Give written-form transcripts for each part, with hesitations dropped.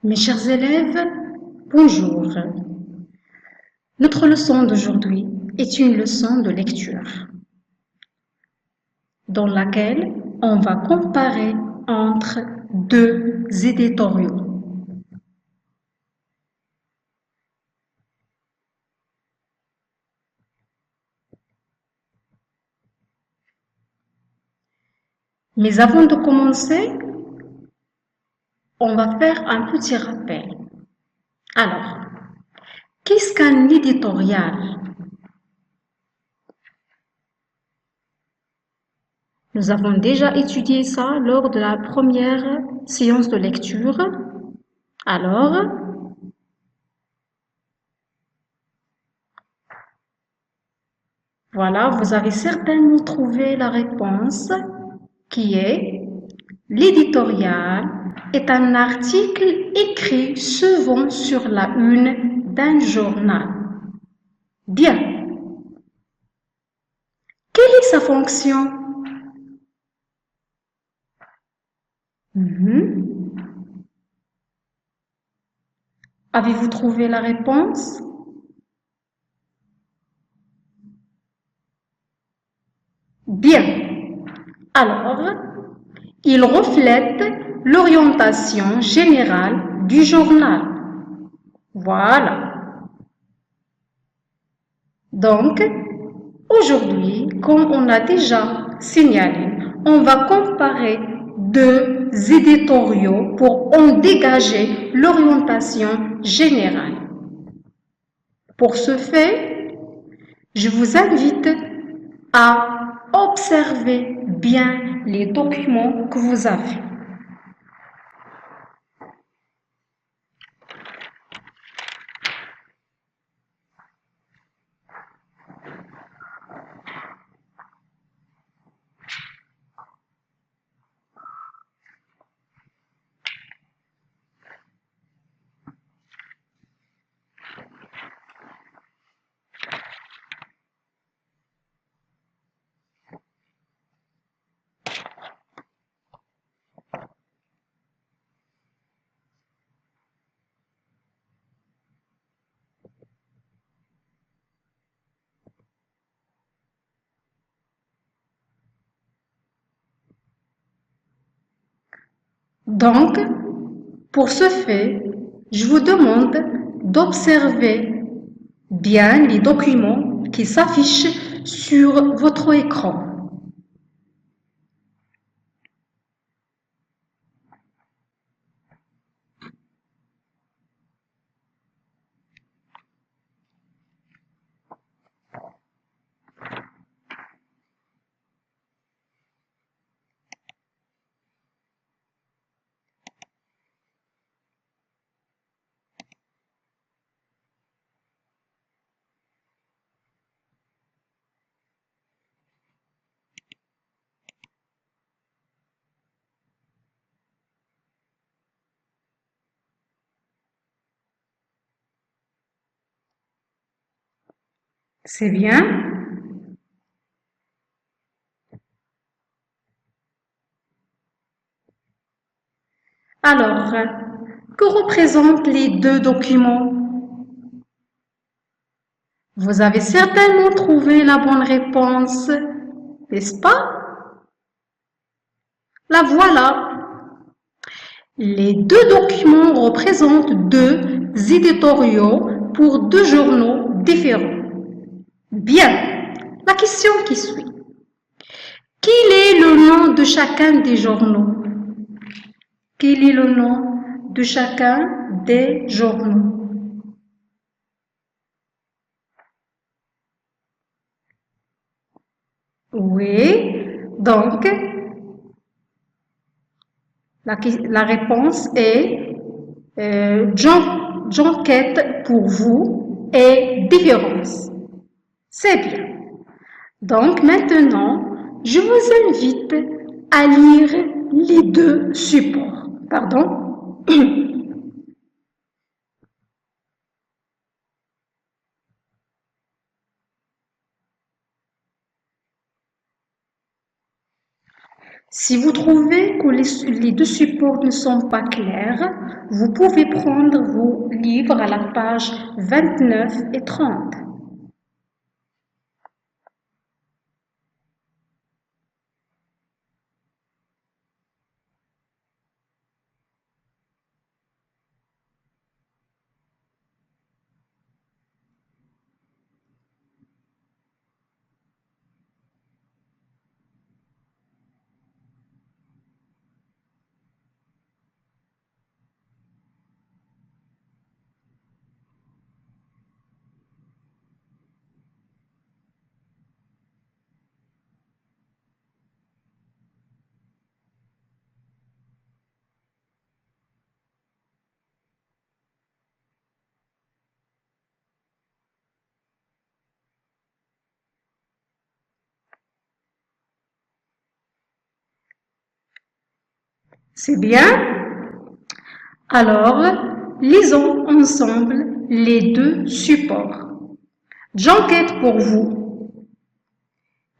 Mes chers élèves, bonjour. Notre leçon d'aujourd'hui est une leçon de lecture dans laquelle on va comparer entre deux éditoriaux. Mais avant de commencer, on va faire un petit rappel. Alors, qu'est-ce qu'un éditorial? Nous avons déjà étudié ça lors de la première séance de lecture. Alors, voilà, vous avez certainement trouvé la réponse qui est l'éditorial est un article écrit souvent sur la une d'un journal. Bien. Quelle est sa fonction? Avez-vous trouvé la réponse? Bien. Alors, il reflète l'orientation générale du journal. Voilà. Donc, aujourd'hui, comme on a déjà signalé, on va comparer deux éditoriaux pour en dégager l'orientation générale. Pour ce fait, je vous invite à observer bien les documents que vous avez. Donc, pour ce fait, je vous demande d'observer bien les documents qui s'affichent sur votre écran. C'est bien? Alors, que représentent les deux documents? Vous avez certainement trouvé la bonne réponse, n'est-ce pas? La voilà. Les deux documents représentent deux éditoriaux pour deux journaux différents. Bien, la question qui suit. Quel est le nom de chacun des journaux? Quel est le nom de chacun des journaux? Oui, donc la réponse est J'enquête pour vous et différence. C'est bien. Donc maintenant, je vous invite à lire les deux supports. Pardon? Si vous trouvez que les deux supports ne sont pas clairs, vous pouvez prendre vos livres à la page 29 et 30. C'est bien? Alors, lisons ensemble les deux supports. J'enquête pour vous.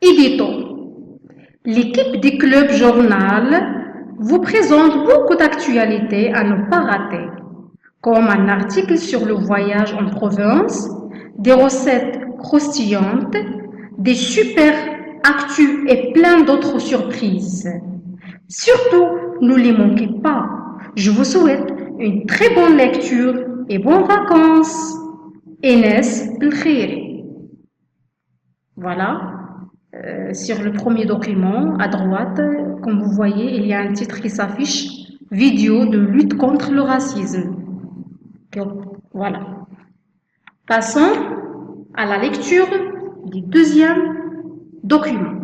Éditons. L'équipe du Club Journal vous présente beaucoup d'actualités à ne pas rater, comme un article sur le voyage en province, des recettes croustillantes, des super actus et plein d'autres surprises. Surtout, ne les manquez pas. Je vous souhaite une très bonne lecture et bonnes vacances. Enes Belkhiri. Voilà. Sur le premier document, à droite, comme vous voyez, il y a un titre qui s'affiche « Vidéo de lutte contre le racisme ». Voilà. Passons à la lecture du deuxième document.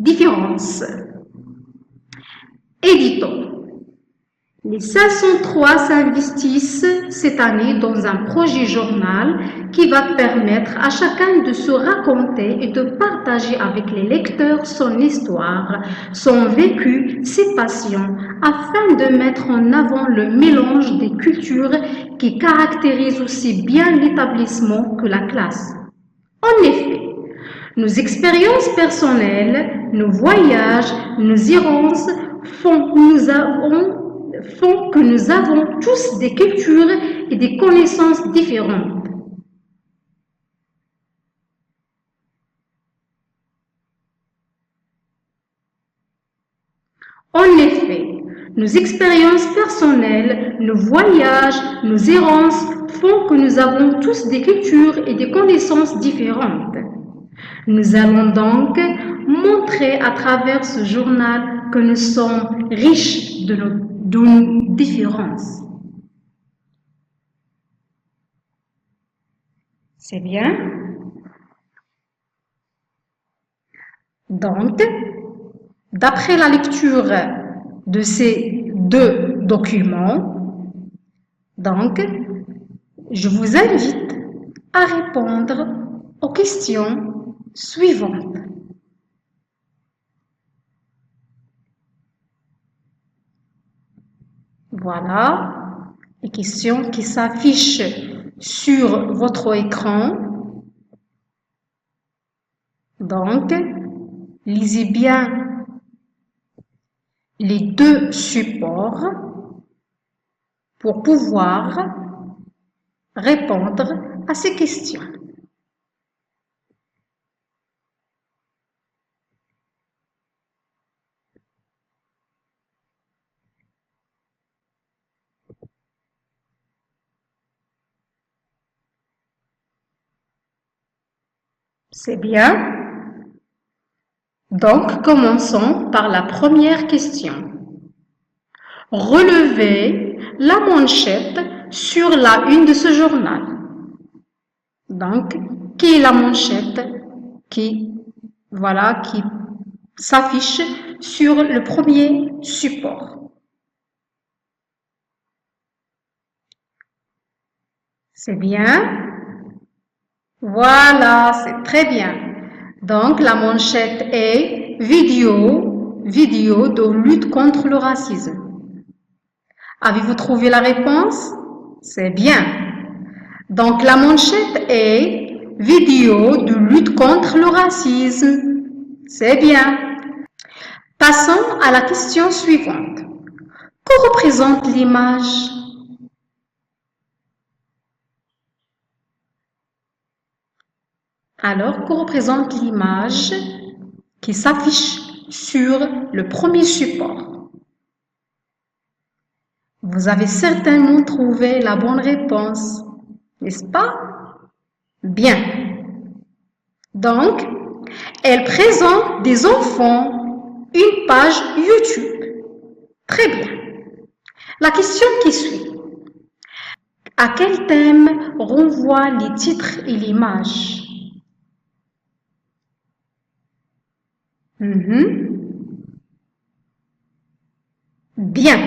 Différence. Éditons. Les 503 s'investissent cette année dans un projet journal qui va permettre à chacun de se raconter et de partager avec les lecteurs son histoire, son vécu, ses passions, afin de mettre en avant le mélange des cultures qui caractérise aussi bien l'établissement que la classe. En effet, nos expériences personnelles, nos voyages, nos errances font que nous avons tous des cultures et des connaissances différentes. En effet, nos expériences personnelles, nos voyages, nos errances font que nous avons tous des cultures et des connaissances différentes. Nous allons donc montrer à travers ce journal que nous sommes riches de nos différences. C'est bien? Donc, d'après la lecture de ces deux documents, donc, je vous invite à répondre aux questions suivantes. Voilà les questions qui s'affichent sur votre écran. Donc, lisez bien les deux supports pour pouvoir répondre à ces questions. C'est bien. Donc, commençons par la première question. Relevez la manchette sur la une de ce journal. Donc, qui est la manchette qui s'affiche sur le premier support? C'est bien. Voilà, c'est très bien. Donc, la manchette est vidéo de lutte contre le racisme. Avez-vous trouvé la réponse? C'est bien. Donc, la manchette est vidéo de lutte contre le racisme. C'est bien. Passons à la question suivante. Que représente l'image? Alors, que représente l'image qui s'affiche sur le premier support? Vous avez certainement trouvé la bonne réponse, n'est-ce pas? Bien. Donc, elle présente des enfants une page YouTube. Très bien. La question qui suit. À quel thème renvoient les titres et l'image? Bien.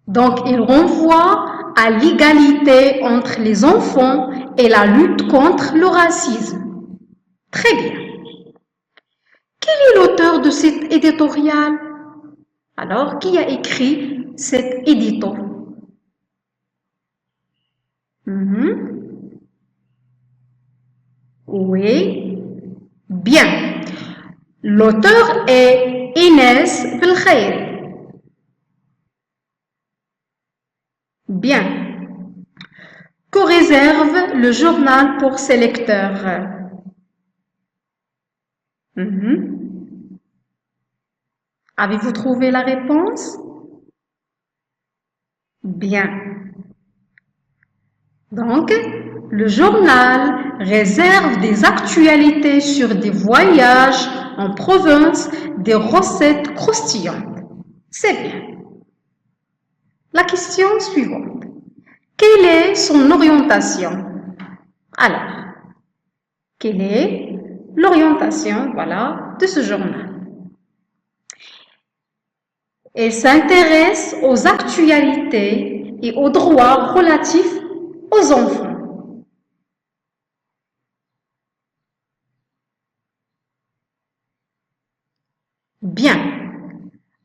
Donc, il renvoie à l'égalité entre les enfants et la lutte contre le racisme. Très bien. Quel est l'auteur de cet éditorial? Alors, qui a écrit cet édito? Oui. Bien. L'auteur est Inès Belkhairi. Bien. Que réserve le journal pour ses lecteurs? Avez-vous trouvé la réponse? Bien. Donc, le journal réserve des actualités sur des voyages en province, des recettes croustillantes. C'est bien. La question suivante. Quelle est son orientation? Alors, quelle est l'orientation, voilà, de ce journal? Elle s'intéresse aux actualités et aux droits relatifs aux enfants. Bien.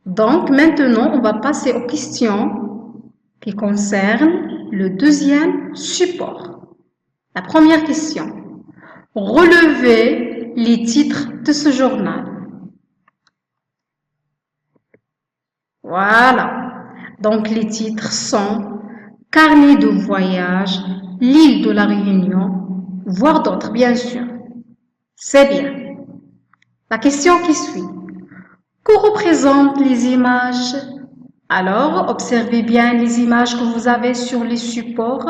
Donc, maintenant, on va passer aux questions qui concernent le deuxième support. La première question. Relevez les titres de ce journal. Voilà. Donc, les titres sont Carnet de voyage, l'île de la Réunion, voire d'autres, bien sûr. C'est bien. La question qui suit. Que représentent les images? Alors, observez bien les images que vous avez sur les supports,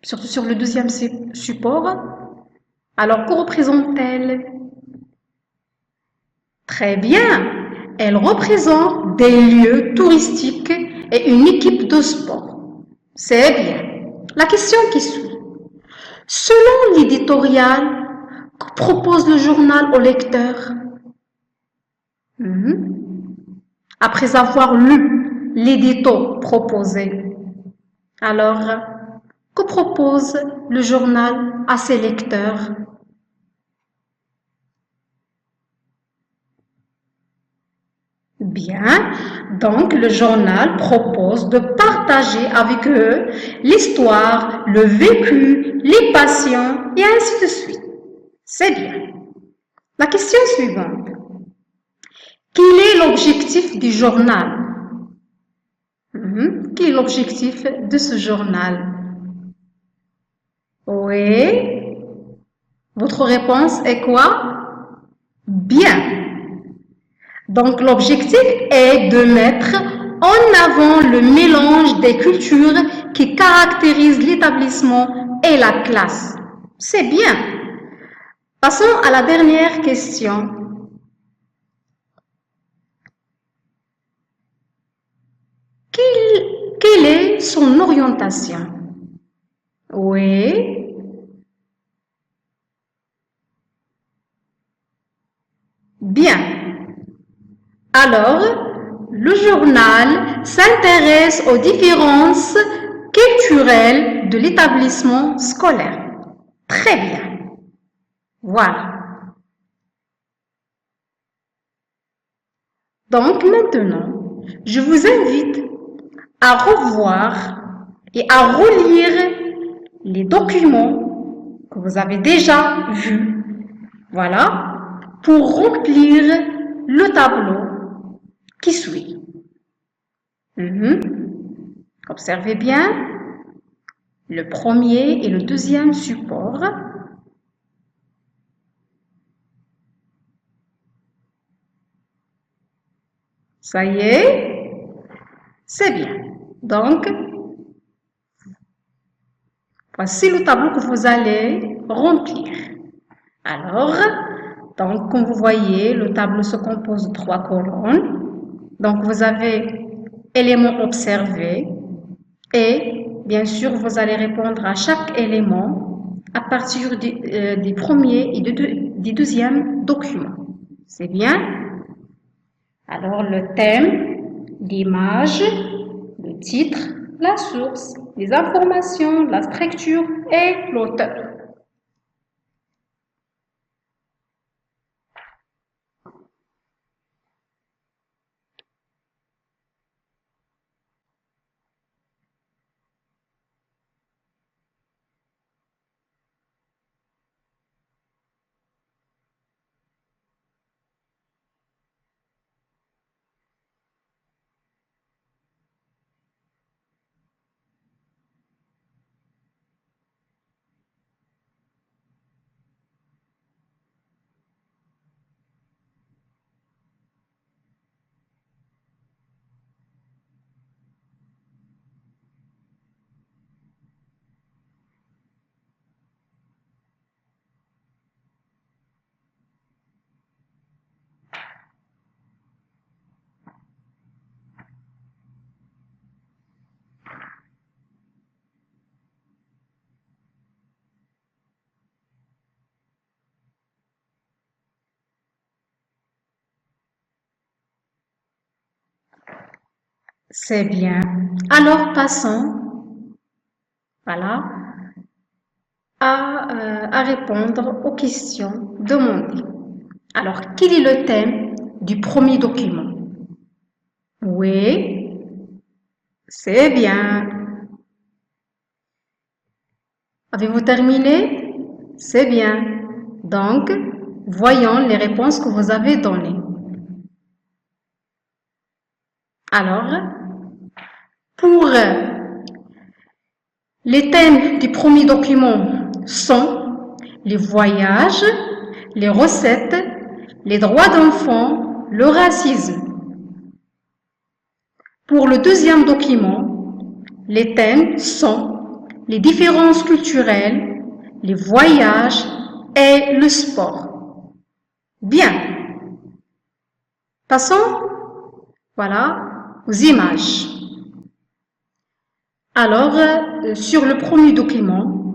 surtout sur le deuxième support. Alors, que représentent-elles? Très bien. Elles représentent des lieux touristiques et une équipe de sport. C'est bien. La question qui suit. Selon l'éditorial, que propose le journal au lecteur? Après avoir lu l'édito proposé, alors, que propose le journal à ses lecteurs? Bien, donc le journal propose de partager avec eux l'histoire, le vécu, les passions et ainsi de suite. C'est bien. La question suivante. Quel est l'objectif du journal? Quel est l'objectif de ce journal? Oui. Votre réponse est quoi? Bien. Donc, l'objectif est de mettre en avant le mélange des cultures qui caractérisent l'établissement et la classe. C'est bien. Passons à la dernière question. Quelle est son orientation? Oui. Bien. Alors, le journal s'intéresse aux différences culturelles de l'établissement scolaire. Très bien. Voilà. Donc maintenant, je vous invite à revoir et à relire les documents que vous avez déjà vus. Voilà, pour remplir le tableau qui suit. Observez bien le premier et le deuxième support. Ça y est, c'est bien. Donc, voici le tableau que vous allez remplir. Alors, donc, comme vous voyez, le tableau se compose de 3 colonnes. Donc, vous avez éléments observés et, bien sûr, vous allez répondre à chaque élément à partir du premier et du deuxième document. C'est bien? Alors, le thème, l'image, le titre, la source, les informations, la structure et l'auteur. C'est bien. Alors, passons, voilà, à répondre aux questions demandées. Alors, quel est le thème du premier document? Oui, c'est bien. Avez-vous terminé? C'est bien. Donc, voyons les réponses que vous avez données. Alors, pour les thèmes du premier document sont les voyages, les recettes, les droits d'enfants, le racisme. Pour le deuxième document, les thèmes sont les différences culturelles, les voyages et le sport. Bien. Passons, voilà, aux images. Alors, sur le premier document,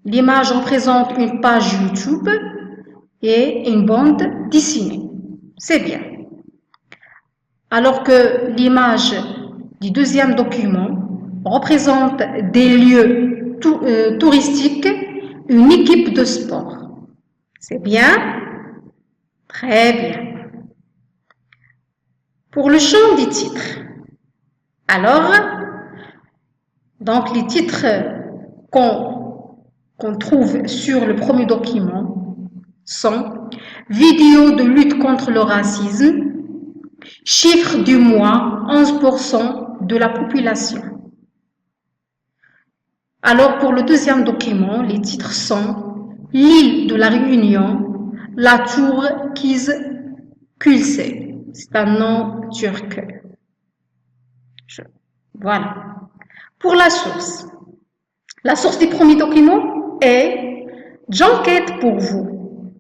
l'image représente une page YouTube et une bande dessinée. C'est bien. Alors que l'image du deuxième document représente des lieux touristiques, une équipe de sport. C'est bien? Très bien. Pour le champ des titres, alors, donc les titres qu'on trouve sur le premier document sont vidéo de lutte contre le racisme, chiffre du mois, 11% de la population. Alors pour le deuxième document, les titres sont l'île de la Réunion, la tour Kizkulse, c'est un nom turc. Voilà. Pour la source du premier document est j'enquête pour vous.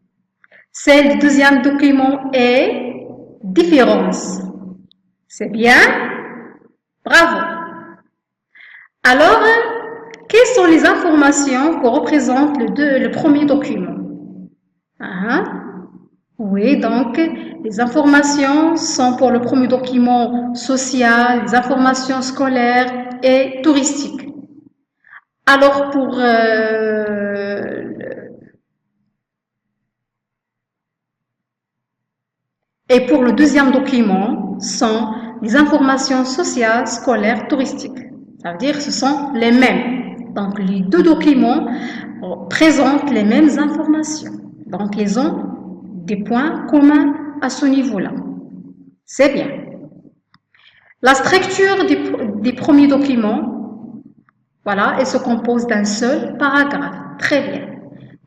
Celle du deuxième document est différence. C'est bien? Bravo. Alors, quelles sont les informations que représente le premier document? Oui, donc les informations sont pour le premier document social, les informations scolaires et touristiques. Alors pour le deuxième document sont les informations sociales, scolaires, touristiques. Ça veut dire que ce sont les mêmes. Donc les deux documents présentent les mêmes informations. Donc ils ont des points communs à ce niveau-là. C'est bien. La structure des premiers documents, voilà, elle se compose d'un seul paragraphe. Très bien.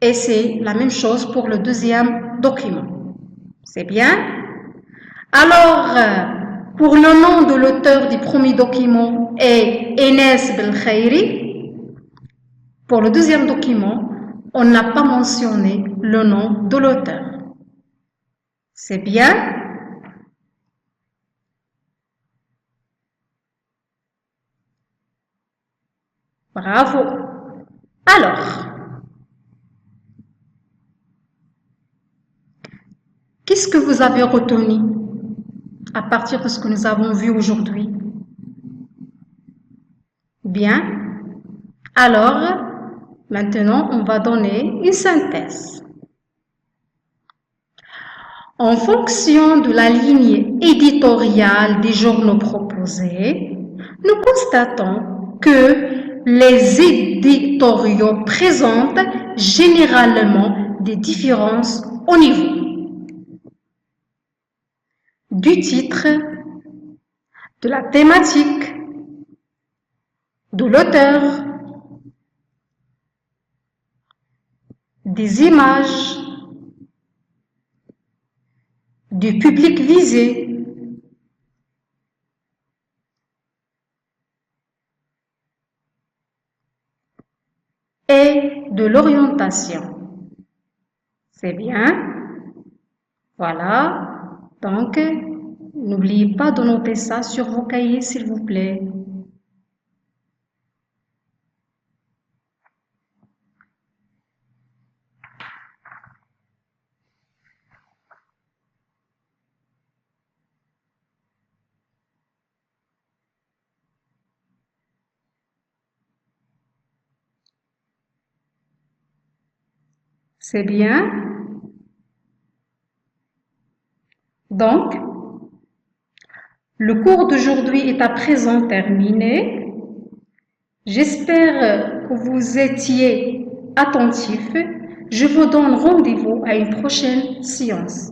Et c'est la même chose pour le deuxième document. C'est bien. Alors, pour le nom de l'auteur du premier document est Enes Belkhairi. Pour le deuxième document, on n'a pas mentionné le nom de l'auteur. C'est bien. Bravo. Alors, qu'est-ce que vous avez retenu à partir de ce que nous avons vu aujourd'hui? Bien. Alors, maintenant, on va donner une synthèse. En fonction de la ligne éditoriale des journaux proposés, nous constatons que les éditoriaux présentent généralement des différences au niveau du titre, de la thématique, de l'auteur, des images, du public visé, et de l'orientation. C'est bien. Voilà. Donc, n'oubliez pas de noter ça sur vos cahiers, s'il vous plaît. C'est bien. Donc, le cours d'aujourd'hui est à présent terminé. J'espère que vous étiez attentifs. Je vous donne rendez-vous à une prochaine séance.